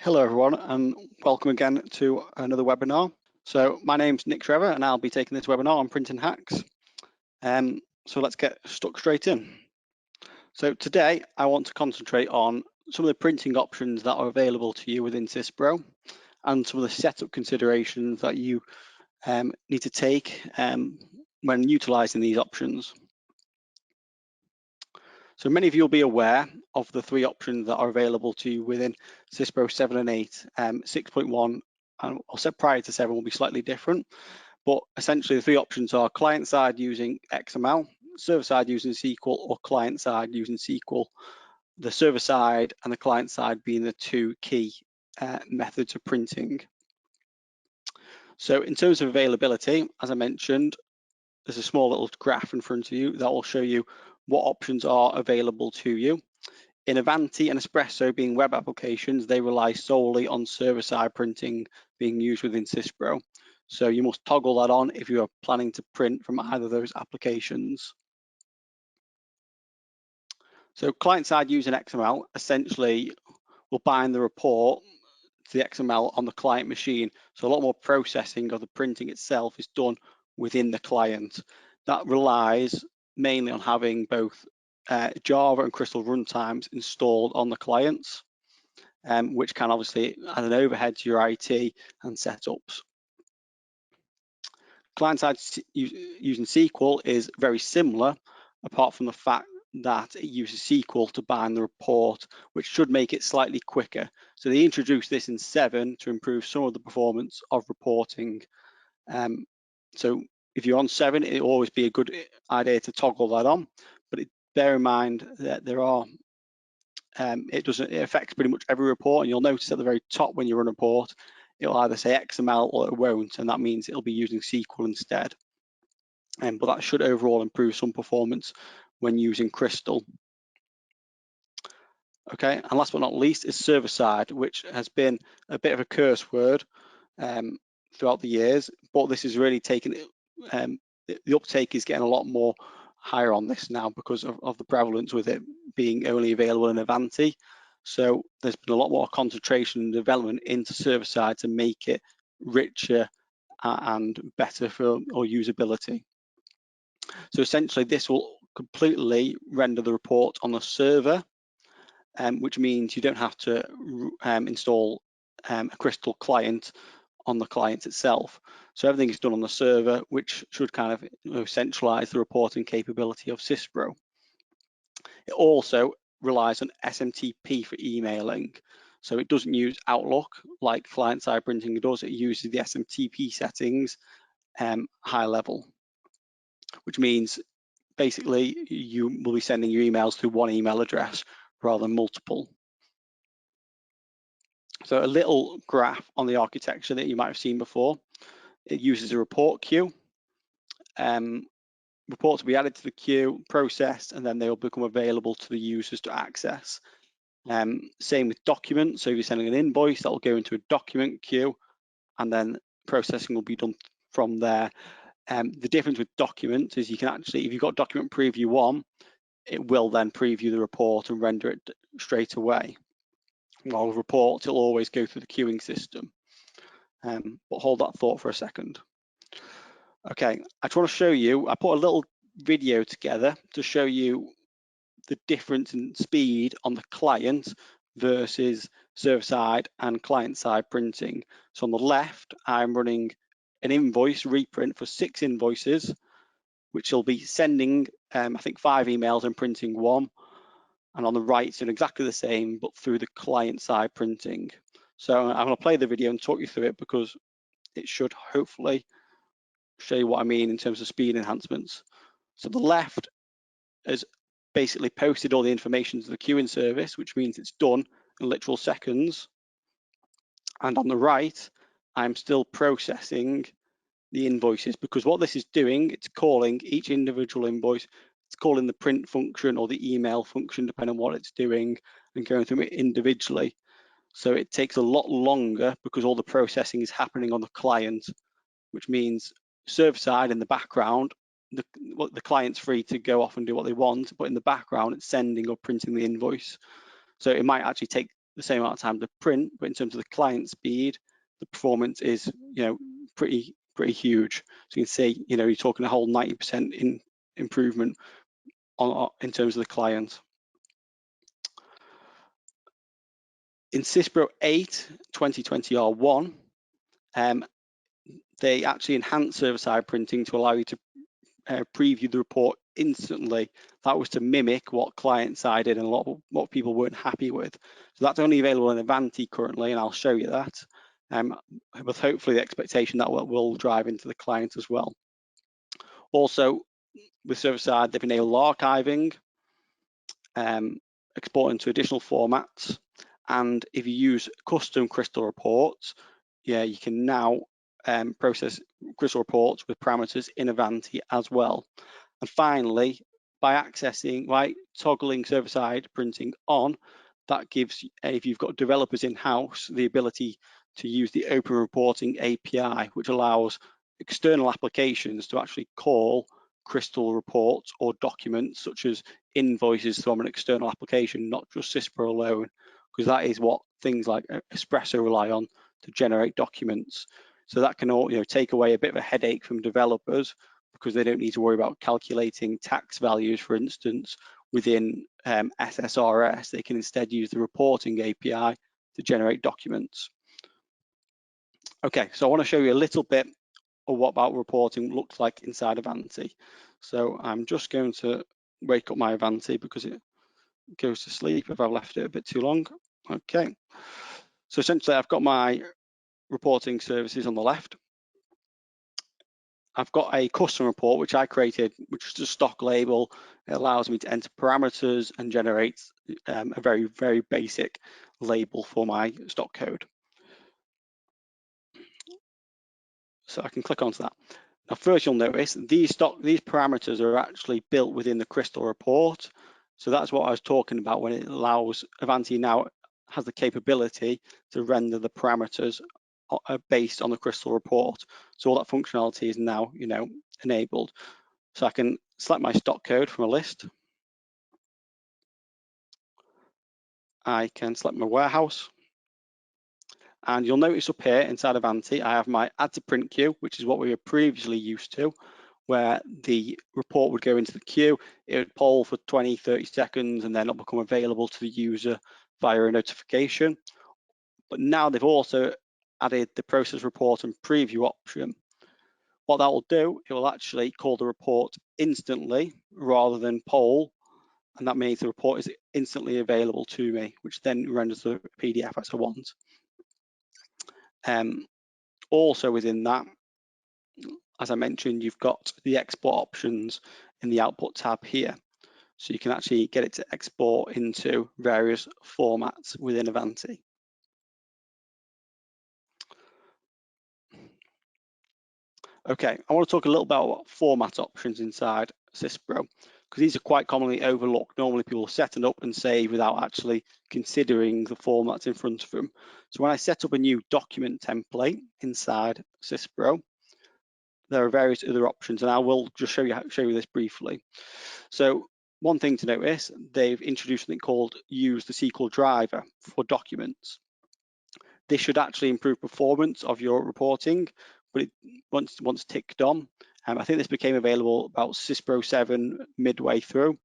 Hello everyone and welcome again to another webinar. So my name's Nick Trevor and I'll be taking this webinar on printing hacks. So let's get stuck straight in. So today I want to concentrate on some of the printing options that are available to you within SYSPRO and some of the setup considerations that you need to take when utilising these options. So many of you will be aware of the three options that are available to you within SYSPRO 7 and 8. 6.1 and also prior to 7 will be slightly different, but essentially the three options are client side using XML, server side using SQL, or client side using SQL. The server side and the client side being the two key methods of printing. So in terms of availability, as I mentioned, there's a small little graph in front of you that will show you what options are available to you. In Avanti and Espresso being web applications, they rely solely on server-side printing being used within SYSPRO. So you must toggle that on if you are planning to print from either of those applications. So client-side using XML essentially will bind the report to the XML on the client machine. So a lot more processing of the printing itself is done within the client. That relies mainly on having both Java and Crystal runtimes installed on the clients, which can obviously add an overhead to your IT and setups. Client-side using SQL is very similar, apart from the fact that it uses SQL to bind the report, which should make it slightly quicker. So they introduced this in 7 to improve some of the performance of reporting. So if you're on 7, it'll always be a good idea to toggle that on, but bear in mind that there are it affects pretty much every report, and you'll notice at the very top when you run a report, it'll either say XML or it won't, and that means it'll be using SQL instead. But that should overall improve some performance when using Crystal. Okay, and last but not least is server side, which has been a bit of a curse word throughout the years, but this is really taken, the uptake is getting a lot more higher on this now because of the prevalence with it being only available in Avanti. So there's been a lot more concentration and development into server side to make it richer and better for usability. So essentially this will completely render the report on the server, which means you don't have to install a Crystal client on the client itself. So everything is done on the server, which should kind of centralize the reporting capability of SYSPRO. It also relies on SMTP for emailing. So it doesn't use Outlook like client-side printing does. It uses the SMTP settings high level, which means basically you will be sending your emails through one email address rather than multiple. So a little graph on the architecture that you might have seen before. It uses a report queue. Reports will be added to the queue, processed, and then they will become available to the users to access. Same with documents. So if you're sending an invoice, that will go into a document queue, and then processing will be done from there. The difference with documents is you can actually, if you've got document preview on, it will then preview the report and render it straight away. While with reports, it'll always go through the queuing system. But hold that thought for a second. Okay, I just want to show you, I put a little video together to show you the difference in speed on the client versus server side and client side printing. So on the left, I'm running an invoice reprint for 6 invoices, which will be sending, I think 5 emails and printing 1. And on the right, it's doing exactly the same, but through the client side printing. So I'm going to play the video and talk you through it because it should hopefully show you what I mean in terms of speed enhancements. So the left has basically posted all the information to the queuing service, which means it's done in literal seconds. And on the right, I'm still processing the invoices because what this is doing, it's calling each individual invoice, it's calling the print function or the email function, depending on what it's doing, and going through it individually. So it takes a lot longer because all the processing is happening on the client, which means server side in the background, the client's free to go off and do what they want, but in the background, it's sending or printing the invoice. So it might actually take the same amount of time to print, but in terms of the client speed, the performance is, pretty huge. So you can see, you're talking a whole 90% improvement in terms of the client. In SYSPRO 8 2020 R1, they actually enhanced server-side printing to allow you to preview the report instantly. That was to mimic what client-side did and a lot of what people weren't happy with. So that's only available in Avanti currently, and I'll show you that. With hopefully the expectation that will drive into the client as well. Also, with server-side, they've enabled archiving, exporting to additional formats, and if you use custom crystal reports, you can now process crystal reports with parameters in Avanti as well. And finally, by toggling server-side printing on, that gives, if you've got developers in-house, the ability to use the Open Reporting API, which allows external applications to actually call crystal reports or documents such as invoices from an external application, not just SYSPRO alone, because that is what things like Espresso rely on to generate documents. So that can all, take away a bit of a headache from developers, because they don't need to worry about calculating tax values, for instance, within SSRS. They can instead use the reporting API to generate documents. Okay, so I want to show you a little bit of what about reporting looks like inside Avanti. So I'm just going to wake up my Avanti because it goes to sleep if I've left it a bit too long. Okay, so essentially I've got my reporting services on the left. I've got a custom report which I created, which is a stock label. It allows me to enter parameters and generates a very, very basic label for my stock code. So I can click onto that. Now, first you'll notice these parameters are actually built within the crystal report. So that's what I was talking about when it allows Avanti now has the capability to render the parameters based on the crystal report. So all that functionality is now, enabled. So I can select my stock code from a list. I can select my warehouse. And you'll notice up here inside of Avanti, I have my add to print queue, which is what we were previously used to, where the report would go into the queue, it would poll for 20, 30 seconds, and then it'll become available to the user via a notification. But now they've also added the process report and preview option. What that will do, it will actually call the report instantly rather than poll, and that means the report is instantly available to me, which then renders the PDF as I want. Also within that, as I mentioned, you've got the export options in the output tab here. So you can actually get it to export into various formats within Avanti. Okay, I want to talk a little about format options inside SYSPRO, because these are quite commonly overlooked. Normally people set it up and save without actually considering the formats in front of them. So when I set up a new document template inside SYSPRO, there are various other options, and I will just show you this briefly. So one thing to notice, they've introduced something called use the SQL driver for documents. This should actually improve performance of your reporting, but once ticked on, I think this became available about SYSPRO 7 midway through.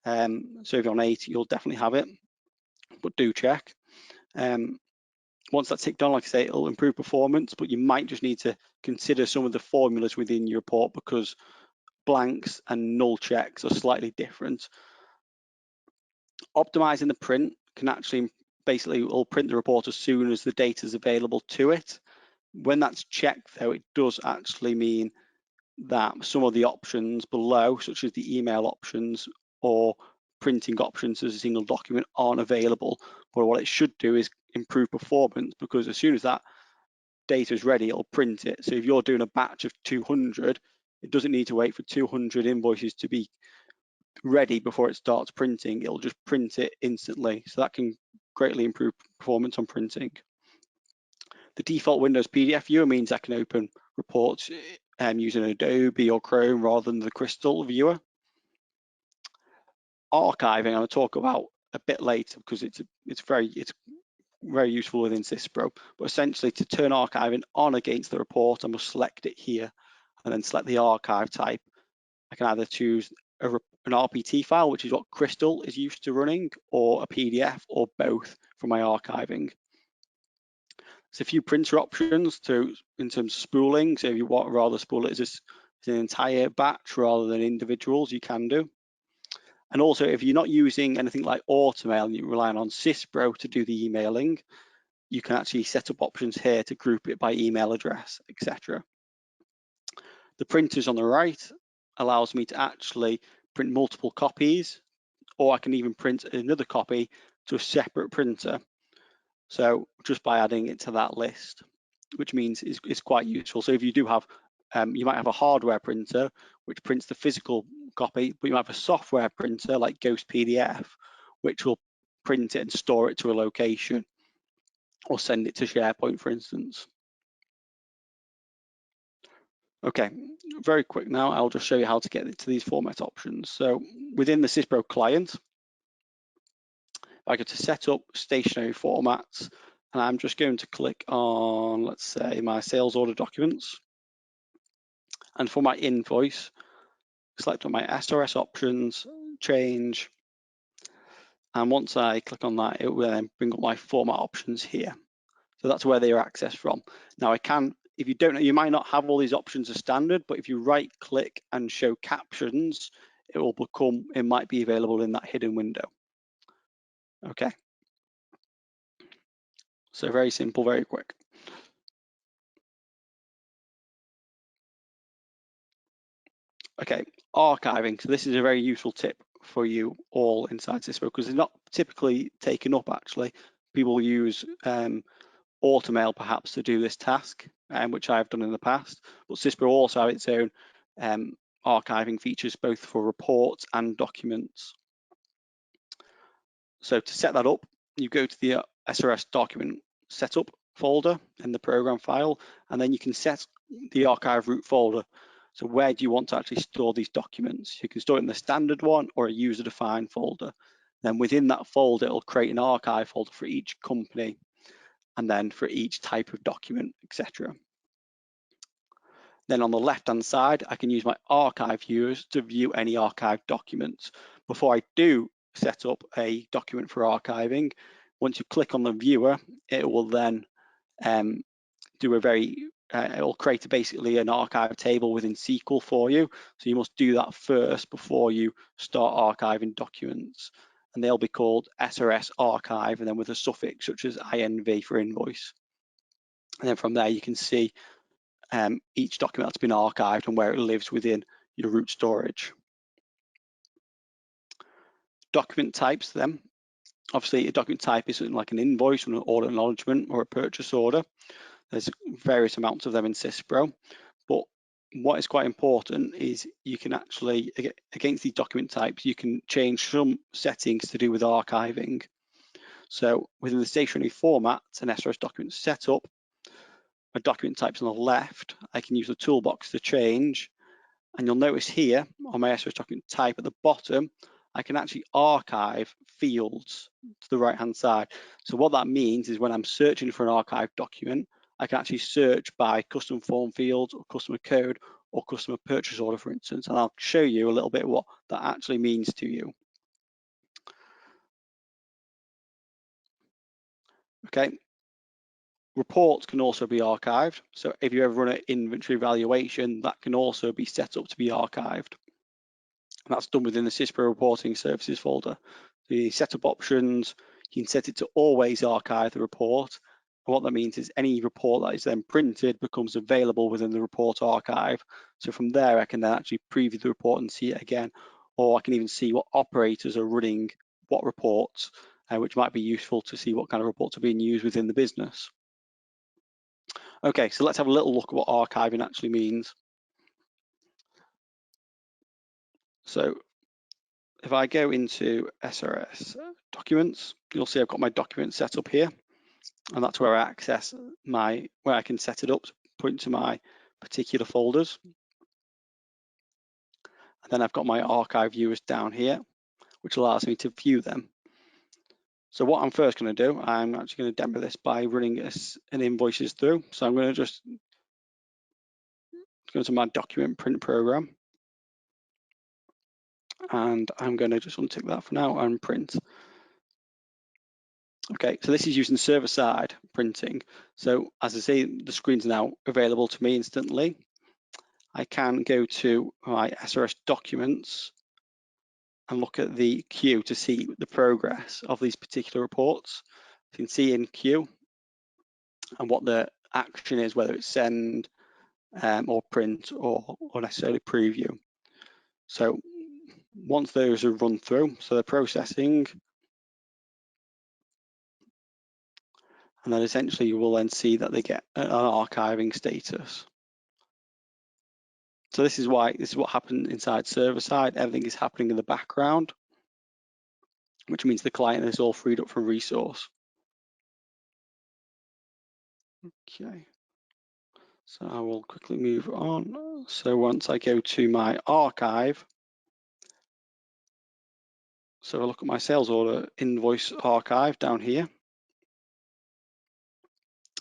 So if you're on 8, you'll definitely have it, but do check. Once that's ticked on, like I say, it'll improve performance, but you might just need to consider some of the formulas within your report because blanks and null checks are slightly different. Optimizing the print can actually basically will print the report as soon as the data is available to it. When that's checked, though, it does actually mean that some of the options below, such as the email options or printing options as a single document, aren't available. But what it should do is improve performance, because as soon as that data is ready, it'll print it. So if you're doing a batch of 200, it doesn't need to wait for 200 invoices to be ready before it starts printing. It'll just print it instantly. So that can greatly improve performance on printing. The default Windows PDF viewer means I can open reports using Adobe or Chrome rather than the Crystal viewer. Archiving, I'm going to talk about a bit later because it's very useful within SYSPRO. But essentially, to turn archiving on against the report, I must select it here and then select the archive type. I can either choose an RPT file, which is what Crystal is used to running, or a PDF, or both for my archiving. There's a few printer options in terms of spooling. So if you want rather spool it as an entire batch rather than individuals, you can do. And also, if you're not using anything like Automail and you're relying on SYSPRO to do the emailing, you can actually set up options here to group it by email address, etc. The printers on the right allows me to actually print multiple copies, or I can even print another copy to a separate printer. So just by adding it to that list, which means it's quite useful. So if you do have, you might have a hardware printer which prints the physical copy, but you might have a software printer like Ghost PDF, which will print it and store it to a location, or send it to SharePoint, for instance. Okay, very quick now, I'll just show you how to get into these format options. So within the SYSPRO client, I go to set up stationary formats, and I'm just going to click on, let's say, my sales order documents. And for my invoice, select on my SRS options, change. And once I click on that, it will then bring up my format options here. So that's where they are accessed from. Now I can, if you don't know, you might not have all these options as standard, but if you right click and show captions, it might be available in that hidden window. Okay. So very simple, very quick. Okay, archiving. So this is a very useful tip for you all inside SYSPRO because it's not typically taken up actually. People use Automail perhaps to do this task, which I've done in the past, but SYSPRO also has its own archiving features both for reports and documents. So to set that up, you go to the SRS document setup folder in the program file, and then you can set the archive root folder. So where do you want to actually store these documents? You can store it in the standard one or a user-defined folder. Then within that folder, it'll create an archive folder for each company, and then for each type of document, etc. Then on the left-hand side, I can use my archive viewers to view any archived documents. Before I do set up a document for archiving, once you click on the viewer, it will then it will create basically an archive table within SQL for you. So you must do that first before you start archiving documents. And they'll be called SRS archive, and then with a suffix such as INV for invoice. And then from there, you can see each document that's been archived and where it lives within your root storage. Document types then. Obviously, a document type is something like an invoice, an order acknowledgement, or a purchase order. There's various amounts of them in SYSPRO, but what is quite important is you can actually, against these document types, you can change some settings to do with archiving. So within the stationary format, an SRS document setup, my document types on the left, I can use the toolbox to change. And you'll notice here on my SYSPRO document type at the bottom, I can actually archive fields to the right-hand side. So what that means is when I'm searching for an archived document, I can actually search by custom form fields or customer code or customer purchase order, for instance, and I'll show you a little bit what that actually means to you. Okay. Reports can also be archived. So if you ever run an inventory valuation, that can also be set up to be archived. And that's done within the SYSPRO reporting services folder. The setup options, you can set it to always archive the report. And what that means is any report that is then printed becomes available within the report archive. So from there, I can then actually preview the report and see it again, or I can even see what operators are running what reports, which might be useful to see what kind of reports are being used within the business. Okay, so let's have a little look at what archiving actually means. So if I go into SRS documents, you'll see I've got my document set up here, and that's where I access where I can set it up to point to my particular folders. And then I've got my archive viewers down here, which allows me to view them. So what I'm first going to do, I'm actually going to demo this by running an invoices through. So I'm going to just go to my document print program, and I'm going to just untick that for now and print. Okay, so this is using server-side printing. So as I say, the screen's now available to me instantly. I can go to my SRS documents and look at the queue to see the progress of these particular reports. You can see in queue and what the action is, whether it's send or print or necessarily preview. So once those are run through, so they're processing, and then essentially you will then see that they get an archiving status. So this is what happened inside server side. Everything is happening in the background, which means the client is all freed up from resource. Okay, so I will quickly move on. So once I go to my archive, so I look at my sales order invoice archive down here,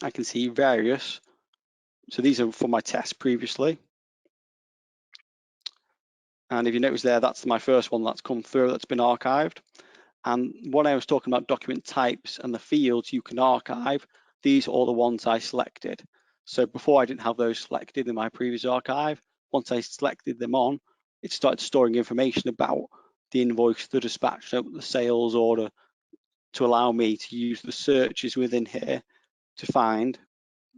I can see various. So these are for my test previously. And if you notice there, that's my first one that's come through that's been archived. And when I was talking about document types and the fields you can archive, these are all the ones I selected. So before I didn't have those selected in my previous archive. Once I selected them on, it started storing information about the invoice, the dispatch note, the sales order, to allow me to use the searches within here to find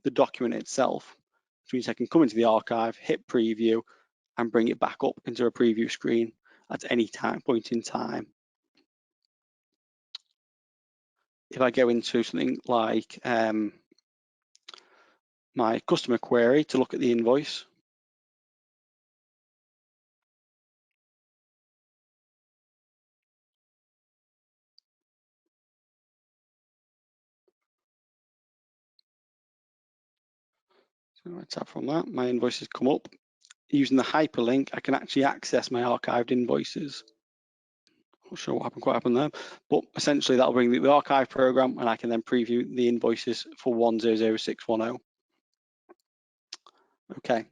the document itself, which means I can come into the archive, hit preview, and bring it back up into a preview screen at any point in time. If I go into something like my customer query to look at the invoice, so I tap from that, my invoices come up. Using the hyperlink, I can actually access my archived invoices. Not sure what quite happened there, but essentially that'll bring the archive program, and I can then preview the invoices for 100610. Okay,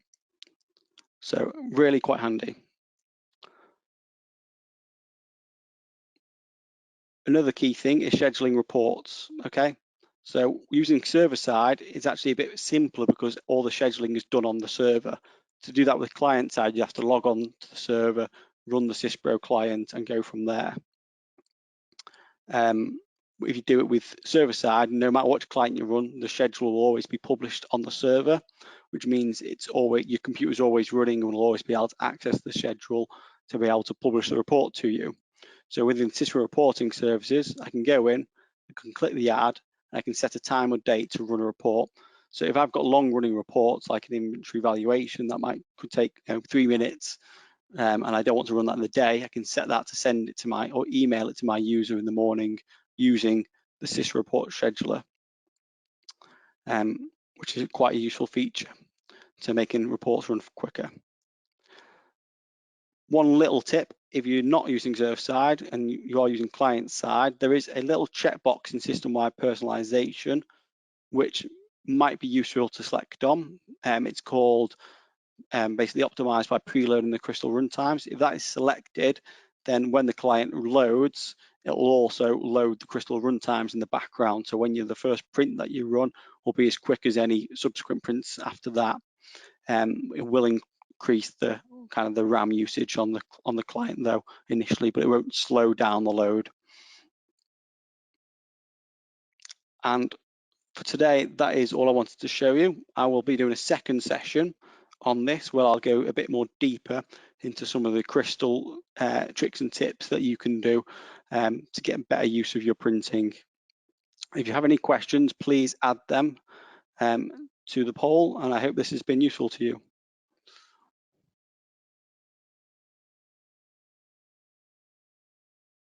so really quite handy. Another key thing is scheduling reports. Okay, so using server side is actually a bit simpler because all the scheduling is done on the server. To do that with client side, you have to log on to the server, run the SYSPRO client, and go from there. If you do it with server side, no matter what client you run, the schedule will always be published on the server, which means it's always, your computer's always running and will always be able to access the schedule to be able to publish the report to you. So within SYSPRO reporting services, I can go in, I can click the add, and I can set a time or date to run a report. So if I've got long running reports like an inventory valuation that could take 3 minutes, and I don't want to run that in the day, I can set that to send it to or email it to my user in the morning using the SYSPRO report scheduler, which is quite a useful feature to making reports run quicker. One little tip, if you're not using server side and you are using client side, there is a little checkbox in system-wide personalization, which might be useful to select on. It's called basically optimized by preloading the crystal runtimes. If that is selected, then when the client loads, it will also load the crystal runtimes in the background. So when you're the first print that you run will be as quick as any subsequent prints after that. It will increase the kind of the RAM usage on the client though initially, but it won't slow down the load. And for today, that is all I wanted to show you. I will be doing a second session on this where I'll go a bit more deeper into some of the crystal tricks and tips that you can do to get better use of your printing. If you have any questions, please add them to the poll, and I hope this has been useful to you.